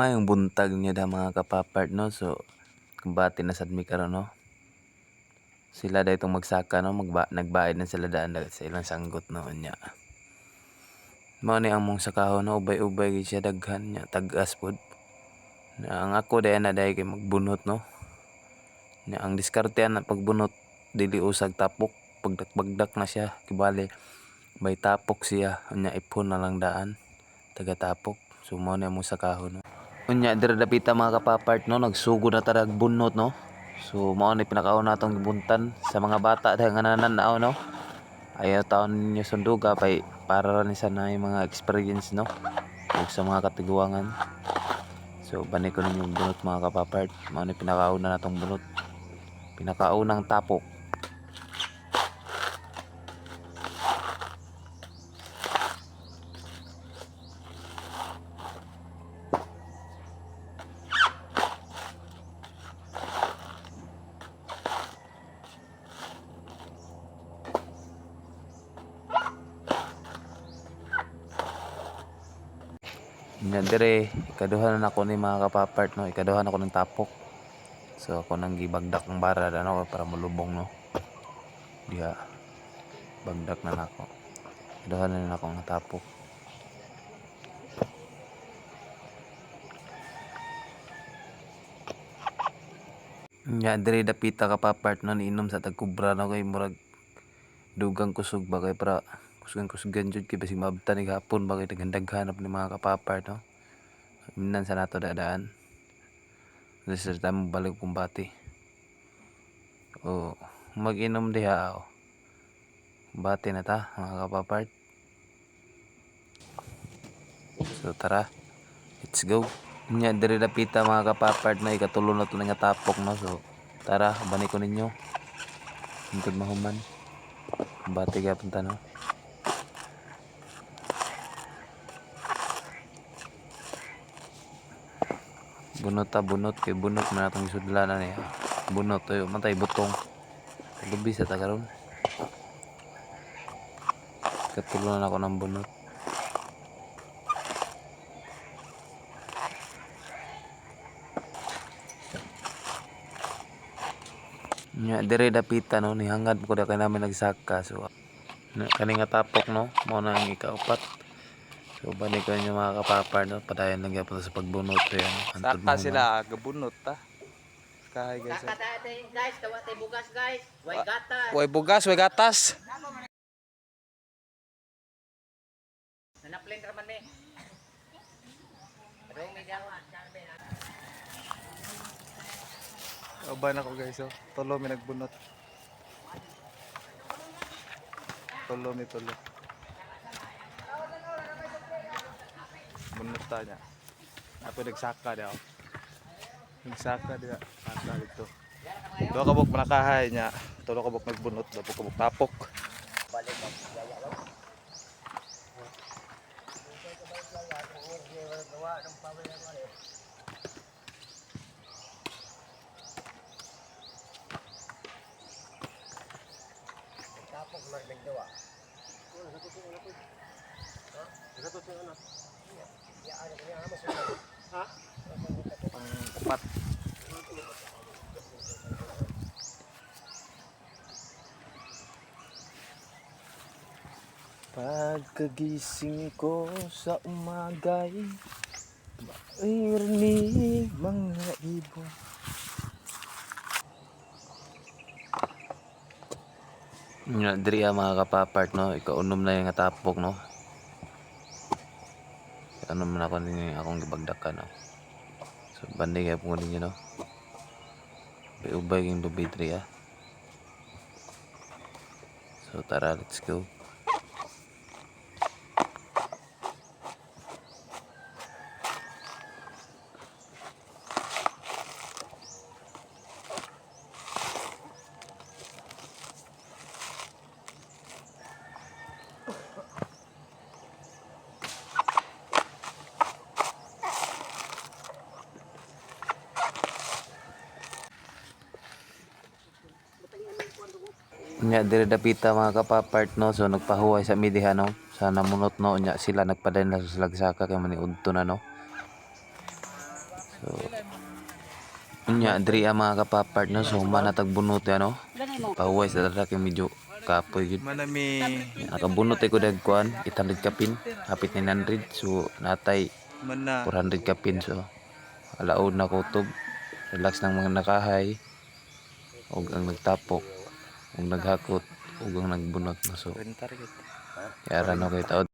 Yung buntag niya da mga kapapart no, so kumbati na sad mi karon no. Sila da itong magsaka no, nagbayad na sila daan sa ilang sanggot no nya. Mao ni among sakahon no, ubay-ubay gid siya daghan nya tag-as pod. Na ang ako day na day kay magbunot no. Nya ang diskarte na pagbunot dili usag tapok, pagdak-bagdak na siya kibali may tapok siya nya ipon na lang daan taga tapok. So mao ni among sakahon no. Unya dira dapita mga kapapart no, nagsugod na tadag bunot no. So mao ni pinakauna natong gibuntan sa mga bata dahil nga nananaw no. Ayaw taon ninyo sunduga pay para rin sa na yung mga experience no. Ug sa mga katiguangan. So bani ko ninyo bunot mga kapapart. Mao ni pinakauna natong bunot. Pinakaunang tapok. Nya dire ikaduha na ako ni mga kapapart no, ikaduha na ako ng tapok. So ako nang gibagdak ng bara ano para malubong no. Diha bagdak na nako. Ikaduha na ako ng tapok. Nya dire dapita kapapart no, niinom sa tagkubra no kay murag dugang kusog ba kay para kusugan jud kay basig maabtan ni gapon ba kay daghan-daghanap ni mga kapapart no. Minan sa nato dadaan. Sa tamo balik kumbati. O mag-inom diha o. Bati na ta mga kapapart. So tara. Let's go. Nya dire dapita mga kapapart na ikatulo na to nga tapok no. So tara bani ko ninyo. Hintod mahuman. Bati gapon ta no. Bunot kay bunot na natong isudlanan niya. Bunot tayo matay butong. Lubi sa tagaron. Katulungan ako ng bunot. Nya dire dapita no, nihangad ko da kay namin nagsaka. So kani nga tapok no, mao na ang ikaupat. So bani ko niyo mga kapapar no, padayon lang gyapon sa pagbunot yan. Antod mo sila gabunot ta. Kahay guys. Saka tayo guys, kawatay bugas guys. Way gatas. Way bugas, way gatas. Nanaplin raman ni. Adong ni daw. Uban ako guys oh. Tulo mi nagbunot. Tulo. Bunot ta niya. Ako nagsaka daw. Nagsaka dia. Saka dito. Dua kabuk manakahay niya. Tulo kabuk nagbunot, dua kabuk tapok. Balik mo gaya daw. Tapok na nagdawa. Ha? Pang-upat. Pagkagising ko sa umagay, marinig mga ibon. Nya dire mga kapapart no, ikaunom na yung nga tapok no. Ano man ako ni akong gibagdakan no. So bandi kay po ninyo no. Ubay yung lubi dire ah. So tara, let's go. Nya dire dapita mga kapapart no, so nagpahuway sa midiha no, sa namunot no, nya sila nagpadayon na sa lagsaka kay maniudto na no. So unya diri mga kapapart no, so manatagbunot ano. Pahuway sa dara kay medyo kapoy gyud. Manami Nakabunot ko dag kuan 800 kapin, hapit 900. So natay mana 400 kapin. So alaod na kutob. Relax ng mga nakahay. Og ang nagtapok, og naghakot, og ang nagbunot no. So rentar gyud. yara no kay taod.